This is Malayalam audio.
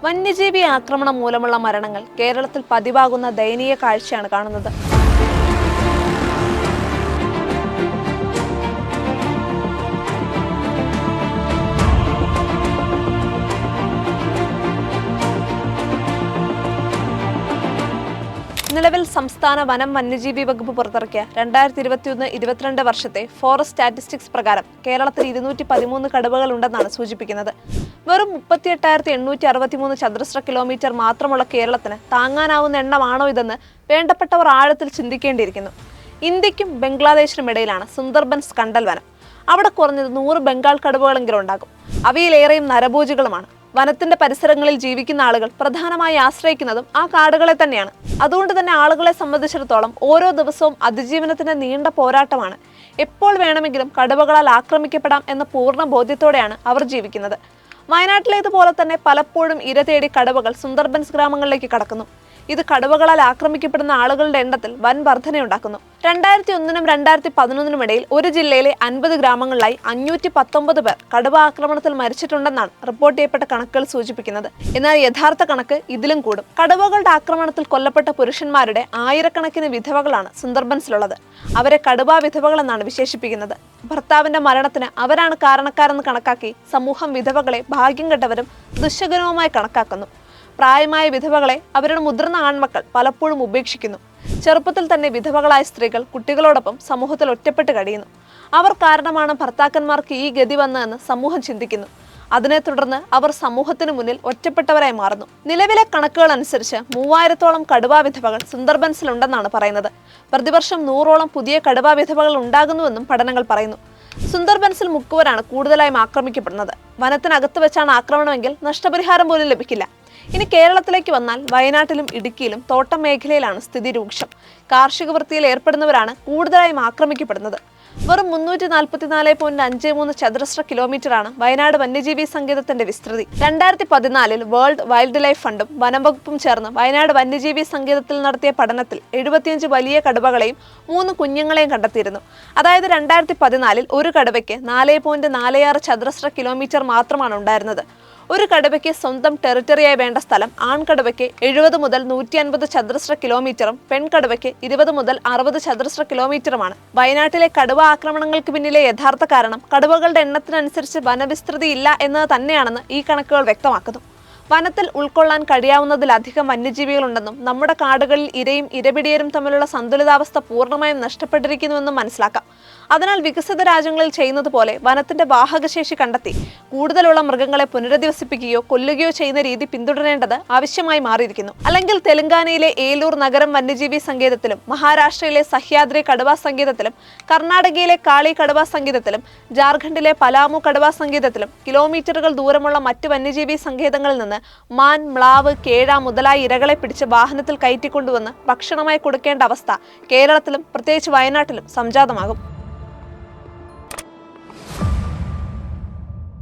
വന്യജീവി ആക്രമണം മൂലമുള്ള മരണങ്ങൾ കേരളത്തിൽ പതിവാകുന്ന ദയനീയ കാഴ്ചയാണ് കാണുന്നത്. നിലവിൽ സംസ്ഥാന വനം വന്യജീവി വകുപ്പ് പുറത്തിറക്കിയ 2021-22 വർഷത്തെ ഫോറസ്റ്റ് സ്റ്റാറ്റിസ്റ്റിക്സ് പ്രകാരം കേരളത്തിൽ 213 കടുവകൾ ഉണ്ടെന്നാണ് സൂചിപ്പിക്കുന്നത്. വെറും 38,863 ചതുരശ്ര കിലോമീറ്റർ മാത്രമുള്ള കേരളത്തിന് താങ്ങാനാവുന്ന എണ്ണമാണോ ഇതെന്ന് വേണ്ടപ്പെട്ടവർ ആഴത്തിൽ ചിന്തിക്കേണ്ടിയിരിക്കുന്നു. ഇന്ത്യക്കും ബംഗ്ലാദേശിനും ഇടയിലാണ് സുന്ദർബൻസ് കണ്ടൽ വനം. അവിടെ കുറഞ്ഞത് 100 ബംഗാൾ കടുവകളെങ്കിലും ഉണ്ടാകും. അവയിലേറെയും നരഭോജികളുമാണ്. വനത്തിന്റെ പരിസരങ്ങളിൽ ജീവിക്കുന്ന ആളുകൾ പ്രധാനമായി ആശ്രയിക്കുന്നതും ആ കാടുകളെ തന്നെയാണ്. അതുകൊണ്ട് തന്നെ ആളുകളെ സംബന്ധിച്ചിടത്തോളം ഓരോ ദിവസവും അതിജീവനത്തിന്റെ നീണ്ട പോരാട്ടമാണ്. എപ്പോൾ വേണമെങ്കിലും കടുവകളാൽ ആക്രമിക്കപ്പെടാം എന്ന പൂർണ്ണ ബോധ്യത്തോടെയാണ് അവർ ജീവിക്കുന്നത്. വയനാട്ടിലേതുപോലെ തന്നെ പലപ്പോഴും ഇര തേടി കടുവകൾ സുന്ദർബൻസ് ഗ്രാമങ്ങളിലേക്ക് കടക്കുന്നു. ഇത് കടുവകളാൽ ആക്രമിക്കപ്പെടുന്ന ആളുകളുടെ എണ്ണത്തിൽ വൻ വർധനയുണ്ടാക്കുന്നു. 2001-നും 2011-നും ഇടയിൽ ഒരു ജില്ലയിലെ 50 ഗ്രാമങ്ങളിലായി 519 പേർ കടുവ ആക്രമണത്തിൽ മരിച്ചിട്ടുണ്ടെന്നാണ് റിപ്പോർട്ട് ചെയ്യപ്പെട്ട കണക്കുകൾ സൂചിപ്പിക്കുന്നത്. എന്നാൽ യഥാർത്ഥ കണക്ക് ഇതിലും കൂടും. കടുവകളുടെ ആക്രമണത്തിൽ കൊല്ലപ്പെട്ട പുരുഷന്മാരുടെ ആയിരക്കണക്കിന് വിധവകളാണ് സുന്ദർബൻസിലുള്ളത്. അവരെ കടുവാ വിധവകൾ എന്നാണ് വിശേഷിപ്പിക്കുന്നത്. ഭർത്താവിന്റെ മരണത്തിന് അവരാണ് കാരണക്കാരെന്ന് കണക്കാക്കി സമൂഹം വിധവകളെ ഭാഗ്യം കെട്ടവരും ദുശ്ശകുനവുമായി കണക്കാക്കുന്നു. പ്രായമായ വിധവകളെ അവരുടെ മുതിർന്ന ആൺമക്കൾ പലപ്പോഴും ഉപേക്ഷിക്കുന്നു. ചെറുപ്പത്തിൽ തന്നെ വിധവകളായ സ്ത്രീകൾ കുട്ടികളോടൊപ്പം സമൂഹത്തിൽ ഒറ്റപ്പെട്ട് കഴിയുന്നു. അവർ കാരണമാണ് ഭർത്താക്കന്മാർക്ക് ഈ ഗതി വന്നതെന്ന് സമൂഹം ചിന്തിക്കുന്നു. അതിനെ തുടർന്ന് അവർ സമൂഹത്തിന് മുന്നിൽ ഒറ്റപ്പെട്ടവരായി മാറുന്നു. നിലവിലെ കണക്കുകൾ അനുസരിച്ച് 3000-ഓളം കടുവാ വിധവകൾ സുന്ദർബൻസിലുണ്ടെന്നാണ് പറയുന്നത്. പ്രതിവർഷം 100-ഓളം പുതിയ കടുവാ വിധവകൾ ഉണ്ടാകുന്നുവെന്നും പഠനങ്ങൾ പറയുന്നു. സുന്ദർബൻസിൽ മുക്കുവരാണ് കൂടുതലായും ആക്രമിക്കപ്പെടുന്നത്. വനത്തിനകത്ത് വെച്ചാണ് ആക്രമണമെങ്കിൽ നഷ്ടപരിഹാരം പോലും ലഭിക്കില്ല. ഇനി കേരളത്തിലേക്ക് വന്നാൽ വയനാട്ടിലും ഇടുക്കിയിലും തോട്ടം മേഖലയിലാണ് സ്ഥിതി രൂക്ഷം. കാർഷിക വൃത്തിയിൽ ഏർപ്പെടുന്നവരാണ് കൂടുതലായും ആക്രമിക്കപ്പെടുന്നത്. വെറും 344.53 ചതുരശ്ര കിലോമീറ്ററാണ് വയനാട് വന്യജീവി സങ്കേതത്തിന്റെ വിസ്തൃതി. 2014-ൽ വേൾഡ് വൈൽഡ് ലൈഫ് ഫണ്ടും വനംവകുപ്പും ചേർന്ന് വയനാട് വന്യജീവി സങ്കേതത്തിൽ നടത്തിയ പഠനത്തിൽ 75 വലിയ കടുവകളെയും 3 കുഞ്ഞുങ്ങളെയും കണ്ടെത്തിയിരുന്നു. അതായത് 2014-ൽ ഒരു കടുവയ്ക്ക് 4.46 ചതുരശ്ര കിലോമീറ്റർ മാത്രമാണ് ഉണ്ടായിരുന്നത്. ഒരു കടുവയ്ക്ക് സ്വന്തം ടെറിട്ടറിയായി വേണ്ട സ്ഥലം ആൺകടുവയ്ക്ക് 70 മുതൽ 150 ചതുരശ്ര കിലോമീറ്ററും പെൺകടുവയ്ക്ക് 20 മുതൽ 60 ചതുരശ്ര കിലോമീറ്ററുമാണ്. വയനാട്ടിലെ കടുവ ആക്രമണങ്ങൾക്ക് പിന്നിലെ യഥാർത്ഥ കാരണം കടുവകളുടെ എണ്ണത്തിനനുസരിച്ച് വനവിസ്തൃതി ഇല്ല എന്നത് തന്നെയാണെന്ന് ഈ കണക്കുകൾ വ്യക്തമാക്കുന്നു. വനത്തിൽ ഉൾക്കൊള്ളാൻ കഴിയാവുന്നതിലധികം വന്യജീവികളുണ്ടെന്നും നമ്മുടെ കാടുകളിൽ ഇരയും ഇരപിടിയരും തമ്മിലുള്ള സന്തുലിതാവസ്ഥ പൂർണ്ണമായും നഷ്ടപ്പെട്ടിരിക്കുന്നുവെന്നും മനസ്സിലാക്കാം. അതിനാൽ വികസിത രാജ്യങ്ങളിൽ ചെയ്യുന്നത് പോലെ വനത്തിന്റെ വാഹകശേഷി കണ്ടെത്തി കൂടുതലുള്ള മൃഗങ്ങളെ പുനരധിവസിപ്പിക്കുകയോ കൊല്ലുകയോ ചെയ്യുന്ന രീതി പിന്തുടരേണ്ടത് ആവശ്യമായി മാറിയിരിക്കുന്നു. അല്ലെങ്കിൽ തെലങ്കാനയിലെ ഏലൂർ നഗരം വന്യജീവി സങ്കേതത്തിലും മഹാരാഷ്ട്രയിലെ സഹ്യാദ്രി കടുവാ സങ്കേതത്തിലും കർണാടകയിലെ കാളി കടുവാ സങ്കേതത്തിലും ജാർഖണ്ഡിലെ പലാമു കടുവാ സങ്കേതത്തിലും കിലോമീറ്ററുകൾ ദൂരമുള്ള മറ്റ് വന്യജീവി സങ്കേതങ്ങളിൽ നിന്ന് മാൻ, മ്ലാവ്, കേഴ മുതലായ ഇരകളെ പിടിച്ച് വാഹനത്തിൽ കയറ്റിക്കൊണ്ടുവന്ന് ഭക്ഷണമായി കൊടുക്കേണ്ട അവസ്ഥ കേരളത്തിലും പ്രത്യേകിച്ച് വയനാട്ടിലും സംജാതമാകും.